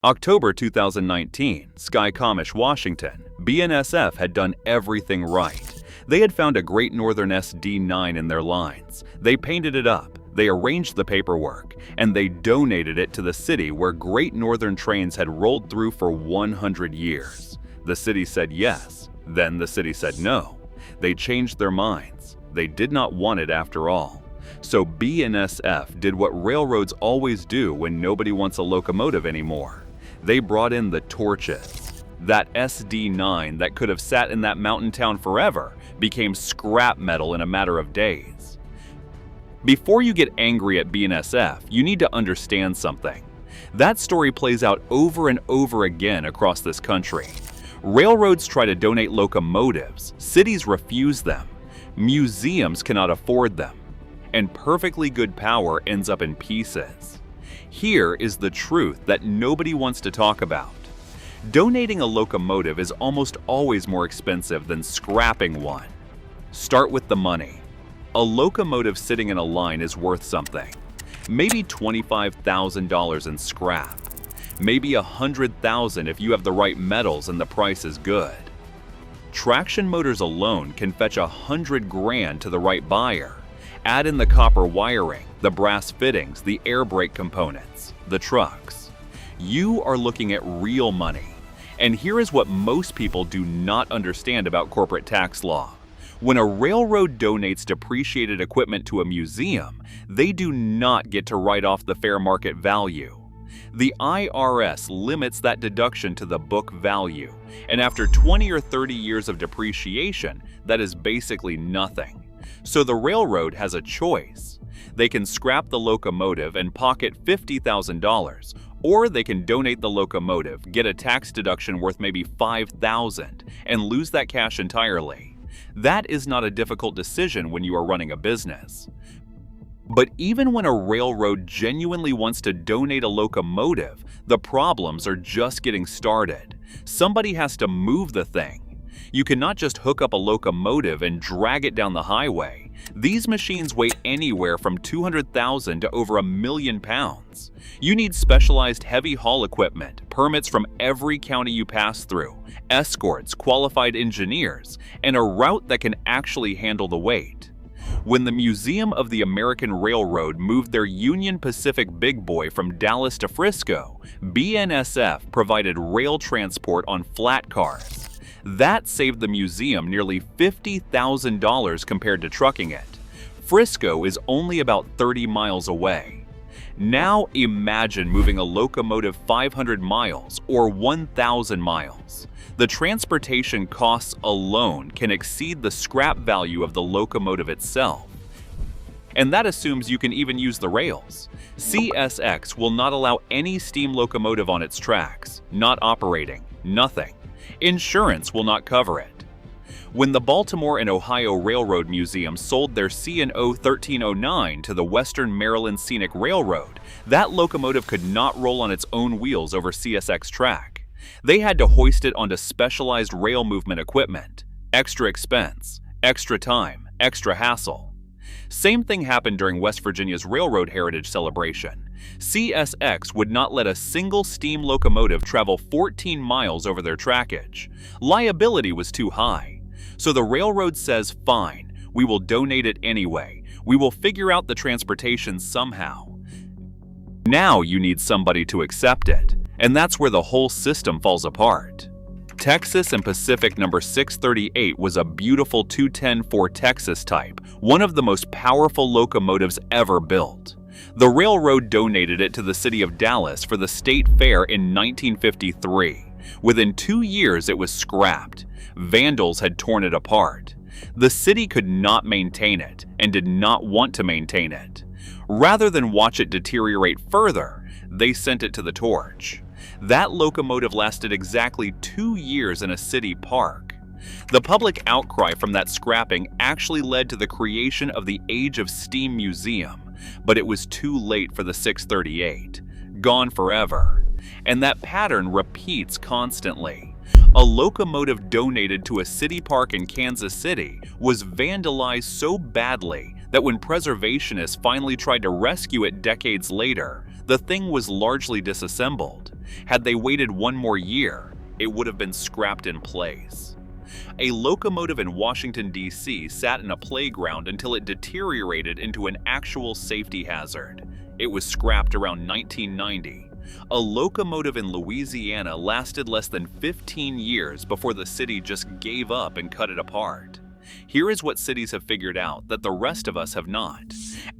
October 2019, Skycomish, Washington. BNSF had done everything right. They had found a Great Northern SD9 in their lines. They painted it up, they arranged the paperwork, and they donated it to the city where Great Northern trains had rolled through for 100 years. The city said yes, then the city said no. They changed their minds. They did not want it after all. So BNSF did what railroads always do when nobody wants a locomotive anymore. They brought in the torches. That SD9 that could have sat in that mountain town forever became scrap metal in a matter of days. Before you get angry at BNSF, you need to understand something. That story plays out over and over again across this country. Railroads try to donate locomotives, cities refuse them, museums cannot afford them, and perfectly good power ends up in pieces. Here is the truth that nobody wants to talk about. Donating a locomotive is almost always more expensive than scrapping one. Start with the money. A locomotive sitting in a line is worth something. Maybe $25,000 in scrap. Maybe $100,000 if you have the right metals and the price is good. Traction motors alone can fetch $100,000 to the right buyer. Add in the copper wiring, the brass fittings, the air brake components, the trucks. You are looking at real money. And here is what most people do not understand about corporate tax law. When a railroad donates depreciated equipment to a museum, they do not get to write off the fair market value. The IRS limits that deduction to the book value, and after 20 or 30 years of depreciation, that is basically nothing. So the railroad has a choice. They can scrap the locomotive and pocket $50,000, or they can donate the locomotive, get a tax deduction worth maybe $5,000, and lose that cash entirely. That is not a difficult decision when you are running a business. But even when a railroad genuinely wants to donate a locomotive, the problems are just getting started. Somebody has to move the thing. You cannot just hook up a locomotive and drag it down the highway. These machines weigh anywhere from 200,000 to over 1,000,000 pounds. You need specialized heavy haul equipment, permits from every county you pass through, escorts, qualified engineers, and a route that can actually handle the weight. When the Museum of the American Railroad moved their Union Pacific big boy from Dallas to Frisco, BNSF provided rail transport on flat cars. That saved the museum nearly $50,000 compared to trucking it. Frisco is only about 30 miles away. Now imagine moving a locomotive 500 miles or 1,000 miles. The transportation costs alone can exceed the scrap value of the locomotive itself. And that assumes you can even use the rails. CSX will not allow any steam locomotive on its tracks, not operating, nothing. Insurance will not cover it. When the Baltimore and Ohio Railroad Museum sold their C&O 1309 to the Western Maryland Scenic Railroad, that locomotive could not roll on its own wheels over CSX track. They had to hoist it onto specialized rail movement equipment. Extra expense, extra time, extra hassle. Same thing happened during West Virginia's Railroad Heritage Celebration. CSX would not let a single steam locomotive travel 14 miles over their trackage. Liability was too high. So the railroad says, fine, we will donate it anyway. We will figure out the transportation somehow. Now you need somebody to accept it, and that's where the whole system falls apart. Texas and Pacific number 638 was a beautiful 210-4 Texas type, one of the most powerful locomotives ever built. The railroad donated it to the city of Dallas for the state fair in 1953. Within 2 years, it was scrapped. Vandals had torn it apart. The city could not maintain it and did not want to maintain it. Rather than watch it deteriorate further, they sent it to the torch. That locomotive lasted exactly 2 years in a city park. The public outcry from that scrapping actually led to the creation of the Age of Steam Museum, but it was too late for the 638. Gone forever. And that pattern repeats constantly. A locomotive donated to a city park in Kansas City was vandalized so badly that when preservationists finally tried to rescue it decades later, The thing was largely disassembled. Had they waited one more year, it would have been scrapped in place. A locomotive in Washington, D.C. sat in a playground until it deteriorated into an actual safety hazard. It was scrapped around 1990. A locomotive in Louisiana lasted less than 15 years before the city just gave up and cut it apart. Here is what cities have figured out that the rest of us have not.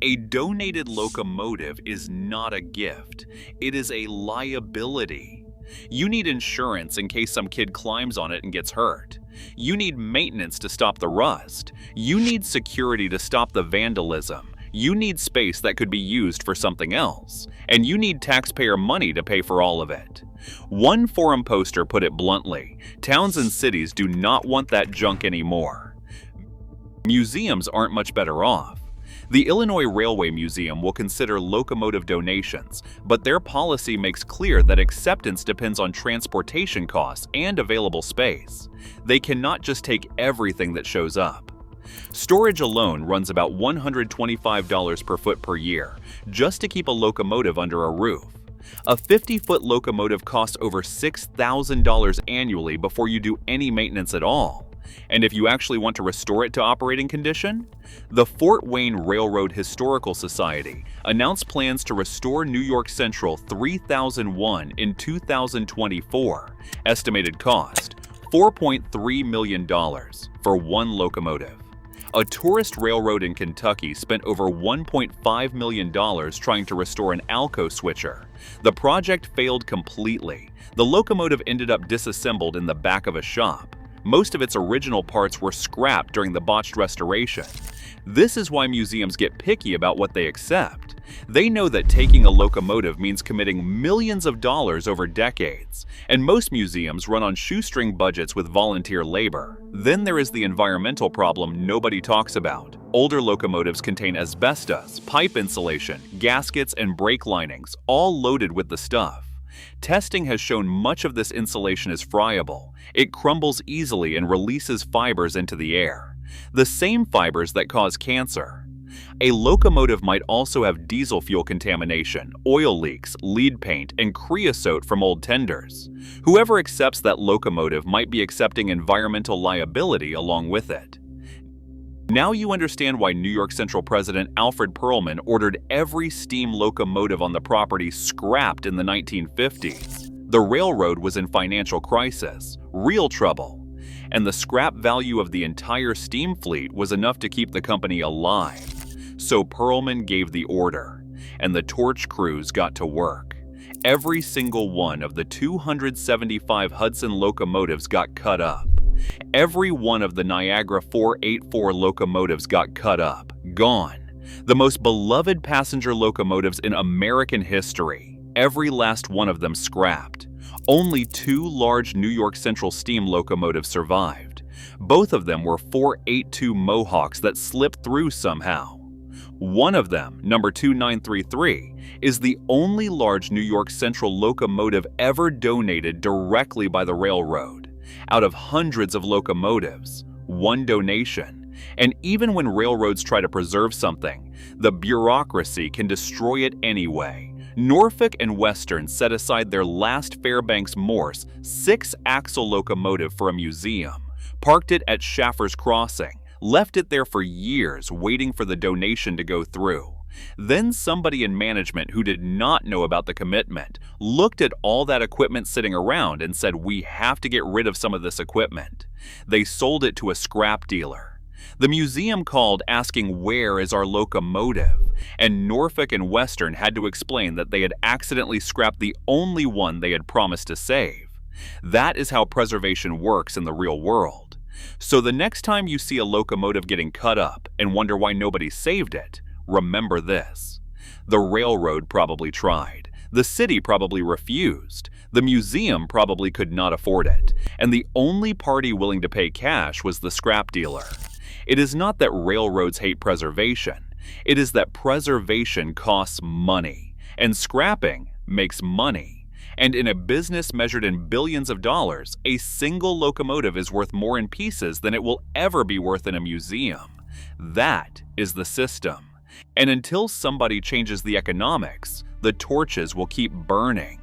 A donated locomotive is not a gift. It is a liability. You need insurance in case some kid climbs on it and gets hurt. You need maintenance to stop the rust. You need security to stop the vandalism. You need space that could be used for something else. And you need taxpayer money to pay for all of it. One forum poster put it bluntly: towns and cities do not want that junk anymore. Museums aren't much better off. The Illinois Railway Museum will consider locomotive donations, but their policy makes clear that acceptance depends on transportation costs and available space. They cannot just take everything that shows up. Storage alone runs about $125 per foot per year, just to keep a locomotive under a roof. A 50-foot locomotive costs over $6,000 annually before you do any maintenance at all. And if you actually want to restore it to operating condition, the Fort Wayne Railroad Historical Society announced plans to restore New York Central 3001 in 2024. Estimated cost: $4.3 million for one locomotive. A tourist railroad in Kentucky spent over $1.5 million trying to restore an Alco switcher. The project failed completely. The locomotive ended up disassembled in the back of a shop. Most of its original parts were scrapped during the botched restoration. This is why museums get picky about what they accept. They know that taking a locomotive means committing millions of dollars over decades, and most museums run on shoestring budgets with volunteer labor. Then there is the environmental problem nobody talks about. Older locomotives contain asbestos, pipe insulation, gaskets, and brake linings, all loaded with the stuff. Testing has shown much of this insulation is friable. It crumbles easily and releases fibers into the air, the same fibers that cause cancer. A locomotive might also have diesel fuel contamination, oil leaks, lead paint, and creosote from old tenders. Whoever accepts that locomotive might be accepting environmental liability along with it. Now you understand why New York Central President Alfred Perlman ordered every steam locomotive on the property scrapped in the 1950s. The railroad was in financial crisis, real trouble, and the scrap value of the entire steam fleet was enough to keep the company alive. So Perlman gave the order, and the torch crews got to work. Every single one of the 275 Hudson locomotives got cut up. Every one of the Niagara 484 locomotives got cut up, gone. The most beloved passenger locomotives in American history, every last one of them scrapped. Only 2 large New York Central steam locomotives survived. Both of them were 482 Mohawks that slipped through somehow. One of them, number 2933, is the only large New York Central locomotive ever donated directly by the railroad. Out of hundreds of locomotives, one donation. And even when railroads try to preserve something, the bureaucracy can destroy it anyway. Norfolk and Western set aside their last Fairbanks-Morse 6-axle locomotive for a museum, parked it at Schaffer's Crossing, left it there for years waiting for the donation to go through. Then somebody in management who did not know about the commitment looked at all that equipment sitting around and said, "We have to get rid of some of this equipment." They sold it to a scrap dealer. The museum called asking, "Where is our locomotive?" And Norfolk and Western had to explain that they had accidentally scrapped the only one they had promised to save. That is how preservation works in the real world. So the next time you see a locomotive getting cut up and wonder why nobody saved it, remember this: the railroad probably tried, the city probably refused, the museum probably could not afford it, and the only party willing to pay cash was the scrap dealer. It is not that railroads hate preservation, it is that preservation costs money, and scrapping makes money. And in a business measured in billions of dollars, a single locomotive is worth more in pieces than it will ever be worth in a museum. That is the system. And until somebody changes the economics, the torches will keep burning.